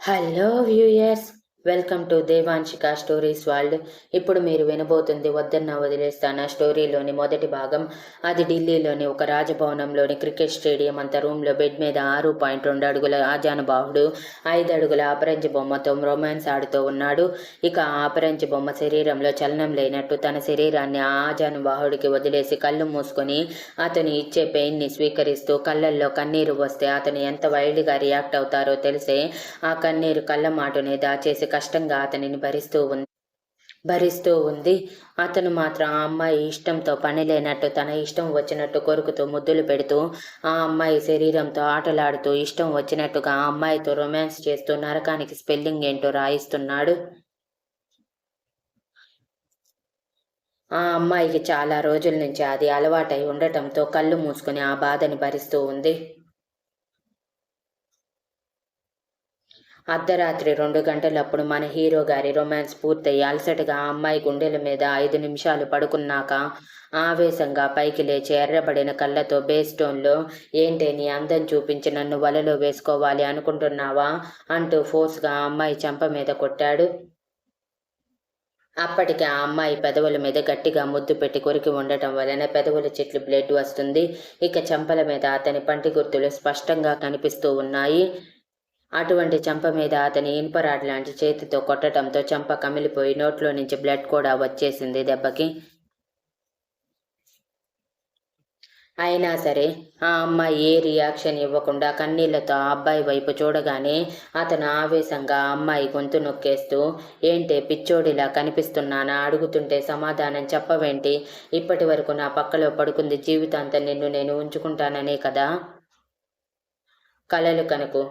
Hello viewers, welcome to Devanshika stories world. ఇప్పుడు మీరు వినబోతుంది వద్దన్నా వదిలేస్తానా స్టోరీలోని మొదటి భాగం. అది ఢిల్లీలోని ఒక రాజభవనంలోని క్రికెట్ స్టేడియం. అంత రూమ్లో బెడ్ మీద 6.2 అడుగుల ఆజానుబాహుడు 5 అడుగుల అపరంజి బొమ్మతో రొమాన్స్ ఆడుతూ ఉన్నాడు. ఇక ఆ అపరంజి బొమ్మ శరీరంలో చలనం లేనట్టు తన శరీరాన్ని ఆ ఆజానుబాహుడికి వదిలేసి కళ్ళు మూసుకొని అతను ఇచ్చే పెయిన్ని స్వీకరిస్తూ కళ్ళల్లో కన్నీరు వస్తే అతను ఎంత వైల్డ్గా రియాక్ట్ అవుతారో తెలిసే ఆ కన్నీరు కళ్ళ మాటునే దాచేసి కష్టంగా అతనిని భరిస్తూ ఉంది. అతను మాత్రం ఆ అమ్మాయి ఇష్టంతో పని లేనట్టు తన ఇష్టం వచ్చినట్టు కొరుకుతూ ముద్దులు పెడుతూ ఆ అమ్మాయి శరీరంతో ఆటలాడుతూ ఇష్టం వచ్చినట్టుగా ఆ అమ్మాయితో రొమాన్స్ చేస్తూ నరకానికి స్పెల్లింగ్ ఏంటో రాయిస్తున్నాడు. ఆ అమ్మాయికి చాలా రోజుల నుంచి అది అలవాటై ఉండటంతో కళ్ళు మూసుకుని ఆ బాధని భరిస్తూ ఉంది. అర్ధరాత్రి 2 గంటలప్పుడు మన హీరో గారి రొమాన్స్ పూర్తయి అలసటగా ఆ అమ్మాయి గుండెల మీద 5 నిమిషాలు పడుకున్నాక ఆవేశంగా పైకి లేచి ఎర్రబడిన కళ్ళతో బేస్ టోన్లో, ఏంటే నీ అందం చూపించి నన్ను వలలో వేసుకోవాలి అనుకుంటున్నావా అంటూ ఫోర్స్గా ఆ అమ్మాయి చెంప మీద కొట్టాడు. అప్పటికి ఆ అమ్మాయి పెదవుల మీద గట్టిగా ముద్దు పెట్టి కొరికి ఉండటం వలన పెదవుల చెట్లు బ్లడ్ వస్తుంది. ఇక చెంపల మీద అతని పంటి గుర్తులు స్పష్టంగా కనిపిస్తూ ఉన్నాయి. అటువంటి చెంప మీద అతని ఇనుపరాడ్ లాంటి చేతితో కొట్టడంతో చెంప కమిలిపోయి నోట్లో నుంచి బ్లడ్ కూడా వచ్చేసింది దెబ్బకి. అయినా సరే ఆ అమ్మాయి ఏ రియాక్షన్ ఇవ్వకుండా కన్నీళ్లతో ఆ అబ్బాయి వైపు చూడగానే అతను ఆవేశంగా ఆ అమ్మాయి గొంతు నొక్కేస్తూ, ఏంటే పిచ్చోడిలా కనిపిస్తున్నానా, అడుగుతుంటే సమాధానం చెప్పవేంటి, ఇప్పటి వరకు నా పక్కలో పడుకుంది జీవితాంతం నిన్ను నేను ఉంచుకుంటాననే కదా, కలలు కనుకు,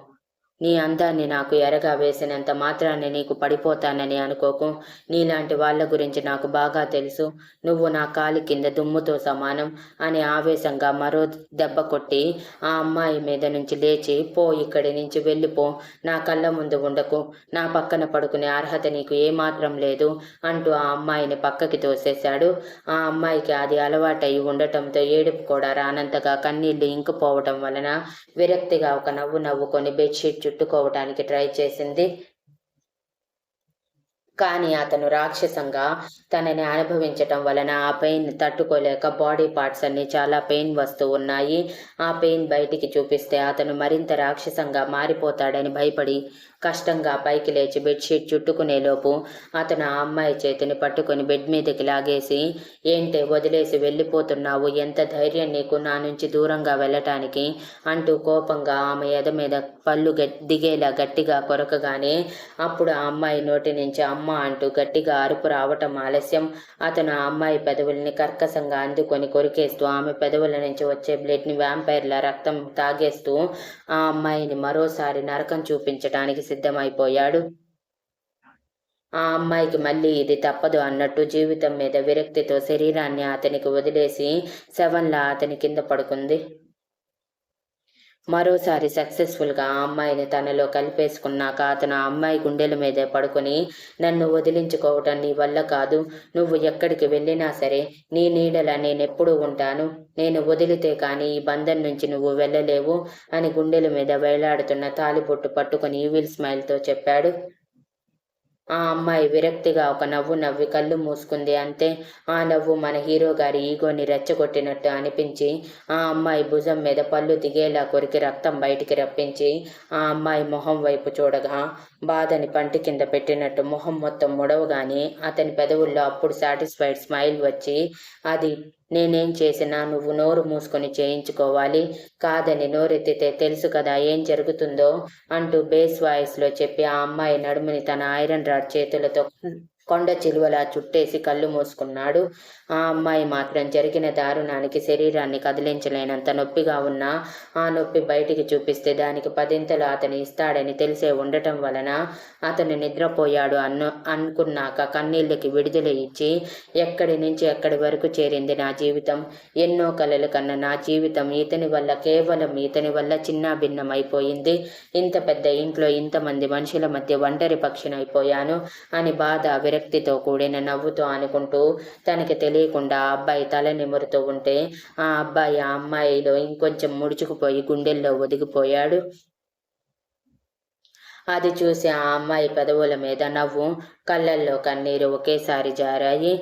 నీ అందాన్ని నాకు ఎరగా వేసినంత మాత్రాన్ని నీకు పడిపోతానని అనుకోకు. నీలాంటి వాళ్ళ గురించి నాకు బాగా తెలుసు. నువ్వు నా కాలి కింద దుమ్ముతో సమానం అని ఆవేశంగా మరో దెబ్బ కొట్టి ఆ అమ్మాయి మీద నుంచి లేచి, పో, ఇక్కడి నుంచి వెళ్ళిపో, నా కళ్ళ ముందు ఉండకు, నా పక్కన పడుకునే అర్హత నీకు ఏమాత్రం లేదు అంటూ ఆ అమ్మాయిని పక్కకి తోసేశాడు. ఆ అమ్మాయికి అది అలవాటై ఉండటంతో ఏడుపు కూడా రానంతగా కన్నీళ్లు ఇంకిపోవటం వలన విరక్తిగా ఒక నవ్వు నవ్వుకొని బెడ్షీట్ చుట్టుకోవటానికి ట్రై చేసింది. కానీ అతను రాక్షసంగా తనని అనుభవించటం వలన ఆ పెయిన్ తట్టుకోలేక బాడీ పార్ట్స్ అన్ని చాలా పెయిన్ వస్తూ ఉన్నాయి. ఆ పెయిన్ బయటికి చూపిస్తే అతను మరింత రాక్షసంగా మారిపోతాడని భయపడి కష్టంగా పైకి లేచి బెడ్షీట్ చుట్టుకునేలోపు అతను ఆ అమ్మాయి చేతిని పట్టుకుని బెడ్ మీదకి లాగేసి, ఏంటే వదిలేసి వెళ్ళిపోతున్నావు, ఎంత ధైర్యం నీకు నా నుంచి దూరంగా వెళ్ళటానికి అంటూ కోపంగా ఆమె ఎద మీద పళ్ళు దిగేలా గట్టిగా కొరకగానే అప్పుడు ఆ అమ్మాయి నోటి నుంచి అమ్మ అంటూ గట్టిగా అరుపు రావటం ఆలస్యం. అతను ఆ అమ్మాయి పెదవుల్ని కర్కశంగా అందుకొని కొరికేస్తూ ఆమె పెదవుల నుంచి వచ్చే బ్లడ్ని వ్యాంపైర్ల రక్తం తాగేస్తూ ఆ అమ్మాయిని మరోసారి నరకం చూపించటానికి సిద్ధమైపోయాడు. ఆ అమ్మాయికి మళ్ళీ ఇది తప్పదు అన్నట్టు జీవితం మీద విరక్తితో శరీరాన్ని అతనికి వదిలేసి శవంలా అతని కింద పడుకుంది. మరోసారి సక్సెస్ఫుల్గా ఆ అమ్మాయిని తనలో కలిపేసుకున్నాక అతను ఆ అమ్మాయి గుండెల మీదే పడుకొని, నన్ను వదిలించుకోవటం నీ వల్ల కాదు, నువ్వు ఎక్కడికి వెళ్ళినా సరే నీ నీడలా నేనెప్పుడూ ఉంటాను, నేను వదిలితే కానీ ఈ బంధం నుంచి నువ్వు వెళ్ళలేవు అని గుండెల మీద వేలాడుతున్న తాలిబొట్టు పట్టుకుని ఈవిల్ స్మైల్తో చెప్పాడు. ఆ అమ్మాయి విరక్తిగా ఒక నవ్వు నవ్వి కళ్ళు మూసుకుంది. అంతే. ఆ నవ్వు మన హీరో గారి ఈగోని రెచ్చగొట్టినట్టు అనిపించి ఆ అమ్మాయి భుజం మీద పళ్ళు దిగేలా కొరికి రక్తం బయటికి రప్పించి ఆ అమ్మాయి మొహం వైపు చూడగా బాధని పంటి కింద పెట్టినట్టు మొహం మొత్తం ముడవగానే అతని పెదవుల్లో అప్పుడు సాటిస్ఫైడ్ స్మైల్ వచ్చి, అది నేనేం చేసినా నువ్వు నోరు మూసుకొని చేయించుకోవాలి, కాదని నోరెత్తితే తెలుసు కదా ఏం జరుగుతుందో అంటూ బేస్ వాయిస్లో చెప్పి ఆ అమ్మాయి నడుముని తన ఐరన్ రాడ్ చేతులతో కొండ చిలువలా చుట్టేసి కళ్ళు మూసుకున్నాడు. ఆ అమ్మాయి మాత్రం జరిగిన దారుణానికి శరీరాన్ని కదిలించలేనంత నొప్పిగా ఉన్నా ఆ నొప్పి బయటికి చూపిస్తే దానికి 10 అతను ఇస్తాడని తెలిసే ఉండటం వలన అతను నిద్రపోయాడు అనుకున్నాక కన్నీళ్ళకి విడుదల ఇచ్చి, ఎక్కడి నుంచి ఎక్కడి వరకు చేరింది నా జీవితం, ఎన్నో కలలు కన్న నా జీవితం కేవలం ఇతని వల్ల చిన్న భిన్నమైపోయింది, ఇంత పెద్ద ఇంట్లో ఇంతమంది మనుషుల మధ్య ఒంటరి పక్షినైపోయాను అని బాధ విరక్తితో కూడిన నవ్వుతో అనుకుంటూ తనకి తెలియకుండా ఆ అబ్బాయి తల నిమురుతూ ఉంటే ఆ అబ్బాయి ఆ అమ్మాయిలో ఇంకొంచెం ముడుచుకుపోయి గుండెల్లో ఒదిగిపోయాడు. అది చూసి ఆ అమ్మాయి పెదవుల మీద నవ్వు, కళ్ళల్లో కన్నీరు ఒకేసారి జారాయి.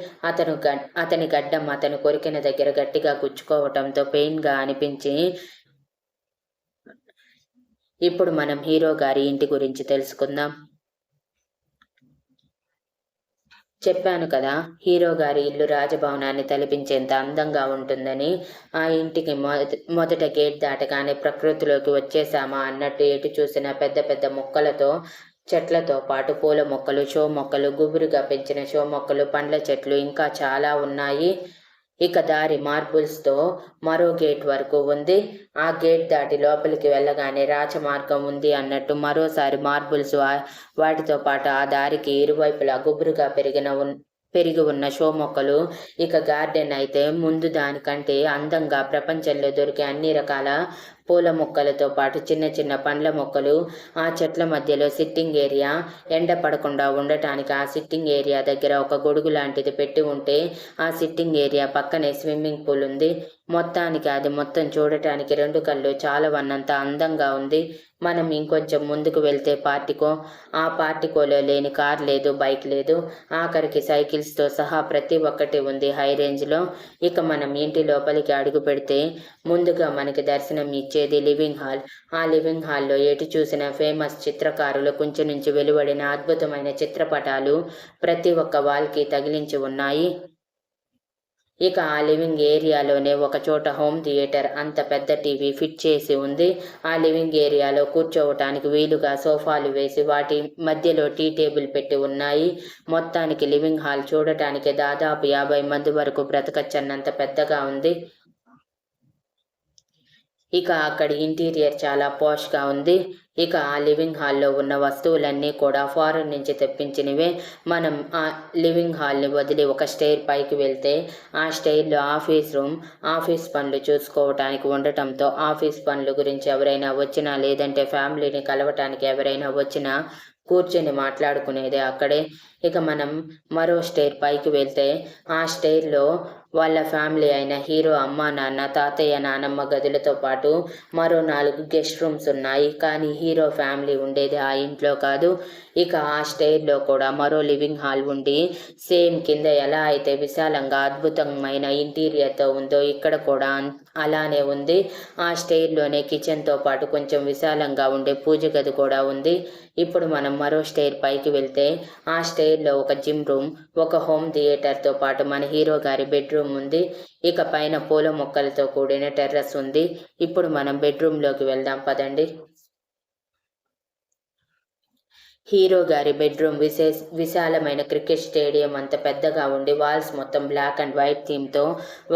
అతని గడ్డం అతను కొరికిన దగ్గర గట్టిగా గుచ్చుకోవటంతో పెయిన్గా అనిపించి, ఇప్పుడు మనం హీరో గారి ఇంటి గురించి తెలుసుకుందాం. చెప్పాను కదా, హీరో గారి ఇల్లు రాజభవనాన్ని తలపించేంత అందంగా ఉంటుందని. ఆ ఇంటికి మొదట గేట్ దాటగానే ప్రకృతిలోకి వచ్చేసామా అన్నట్టు ఎటు చూసిన పెద్ద పెద్ద మొక్కలతో, చెట్లతో పాటు పూల మొక్కలు, షో మొక్కలు, గుబురుగా పెంచిన షో మొక్కలు, పండ్ల చెట్లు ఇంకా చాలా ఉన్నాయి. ఇక దారి మార్బుల్స్తో మరో గేట్ వరకు ఉంది. ఆ గేట్ దాటి లోపలికి వెళ్ళగానే రాచమార్గం ఉంది అన్నట్టు మరోసారి మార్బుల్స్ వాటితో పాటు ఆ దారికి ఇరువైపులా గుబురుగా పెరిగి ఉన్న షో మొక్కలు. ఇక గార్డెన్ అయితే ముందు దానికంటే అందంగా ప్రపంచంలో దొరికే అన్ని రకాల పూల మొక్కలతో పాటు చిన్న చిన్న పండ్ల మొక్కలు. ఆ చెట్ల మధ్యలో సిట్టింగ్ ఏరియా. ఎండ పడకుండా ఉండటానికి ఆ సిట్టింగ్ ఏరియా దగ్గర ఒక గొడుగు లాంటిది పెట్టి ఉంటే ఆ సిట్టింగ్ ఏరియా పక్కనే స్విమ్మింగ్ పూల్ ఉంది. మొత్తానికి అది మొత్తం చూడటానికి రెండు కళ్ళు చాలవన్నంత అందంగా ఉంది. మనం ఇంకొంచెం ముందుకు వెళ్తే ఆ పార్టికోలో లేని కార్ లేదు, బైక్ లేదు, ఆఖరికి సైకిల్స్తో సహా ప్రతి ఒక్కటి ఉంది హై రేంజ్లో. ఇక మనం ఇంటి లోపలికి అడుగు పెడితే ముందుగా మనకి దర్శనం ఇచ్చేది లివింగ్ హాల్. ఆ లివింగ్ హాల్లో ఎటు చూసిన ఫేమస్ చిత్రకారుల కుంచి నుంచి వెలువడిన అద్భుతమైన చిత్రపటాలు ప్రతి ఒక్క వాల్కి తగిలించి ఉన్నాయి. ఇక ఆ లివింగ్ ఏరియాలోనే ఒక చోట హోమ్ థియేటర్ అంత పెద్ద టీవీ ఫిట్ చేసి ఉంది. ఆ లివింగ్ ఏరియాలో కూర్చోవటానికి వీలుగా సోఫాలు వేసి వాటి మధ్యలో టీ టేబుల్ పెట్టి ఉన్నాయి. మొత్తానికి లివింగ్ హాల్ చూడటానికి దాదాపు 50 మంది వరకు బ్రతకచ్చన్నంత పెద్దగా ఉంది. ఇక అక్కడి ఇంటీరియర్ చాలా పాష్గా ఉంది. ఇక ఆ లివింగ్ హాల్లో ఉన్న వస్తువులన్నీ కూడా ఫారెన్ నుంచి తెప్పించినవే. మనం ఆ లివింగ్ హాల్ని వదిలి ఒక స్టైర్ పైకి వెళ్తే ఆ స్టైర్లో ఆఫీస్ రూమ్, ఆఫీస్ పనులు చూసుకోవటానికి ఉండటంతో ఆఫీస్ పనుల గురించి ఎవరైనా వచ్చినా, లేదంటే ఫ్యామిలీని కలవటానికి ఎవరైనా వచ్చినా కూర్చొని మాట్లాడుకునేదే అక్కడే. ఇక మనం మరో స్టైర్ పైకి వెళ్తే ఆ స్టైర్లో వాళ్ళ ఫ్యామిలీ అయిన హీరో అమ్మ, నాన్న, తాతయ్య, నానమ్మ గదులతో పాటు మరో 4 గెస్ట్ రూమ్స్ ఉన్నాయి. కానీ హీరో ఫ్యామిలీ ఉండేది ఆ ఇంట్లో కాదు. ఇక ఆ స్టైర్లో కూడా మరో లివింగ్ హాల్ ఉండి సేమ్ కింద ఎలా అయితే విశాలంగా అద్భుతమైన ఇంటీరియర్తో ఉందో ఇక్కడ కూడా అలానే ఉంది. ఆ స్టైర్లోనే కిచెన్తో పాటు కొంచెం విశాలంగా ఉండే పూజ గది కూడా ఉంది. ఇప్పుడు మనం మరో స్టైర్ పైకి వెళ్తే ఆ స్టైర్లో ఒక జిమ్ రూమ్, ఒక హోమ్ థియేటర్తో పాటు మన హీరో గారి బెడ్రూమ్ ఉంది. ఇక పైన పూల మొక్కలతో కూడిన టెర్రస్ ఉంది. ఇప్పుడు మనం బెడ్రూమ్లోకి వెళ్దాం పదండి. హీరో గారి బెడ్రూమ్ విశాలమైన క్రికెట్ స్టేడియం అంత పెద్దగా ఉండి వాల్స్ మొత్తం బ్లాక్ అండ్ వైట్ థీమ్తో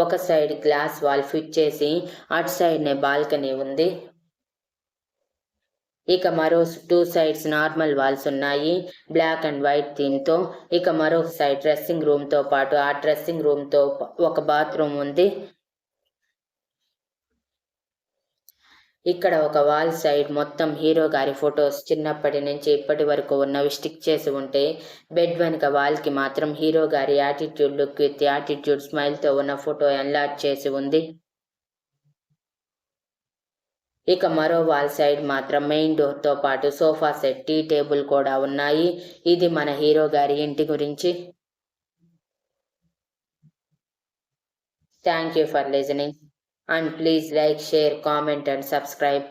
ఒక సైడ్ గ్లాస్ వాల్ ఫిట్ చేసి అటు సైడ్నే బాల్కనీ ఉంది. ఇక మరో 2 సైడ్స్ నార్మల్ వాల్స్ ఉన్నాయి బ్లాక్ అండ్ వైట్ థీమ్తో. ఇక మరో సైడ్ డ్రెస్సింగ్ రూమ్తో పాటు ఆ డ్రెస్సింగ్ రూమ్తో ఒక బాత్రూమ్ ఉంది. ఇక్కడ ఒక వాల్ సైడ్ మొత్తం హీరో గారి ఫొటోస్ చిన్నప్పటి నుంచి ఇప్పటి వరకు ఉన్నవి స్టిక్ చేసి ఉంటే, బెడ్ వెనుక వాల్కి మాత్రం హీరో గారి యాటిట్యూడ్ లుక్ విత్ యాటిట్యూడ్ స్మైల్తో ఉన్న ఫోటో ఎన్లార్జ్ చేసి ఉంది. ఇక మరో వాల్ సైడ్ మాత్రం మెయిన్ డోర్తో పాటు సోఫా సెట్, టీ టేబుల్ కూడా ఉన్నాయి. ఇది మన హీరో గారి ఇంటి గురించి. Thank you for listening and please like, share, comment and subscribe.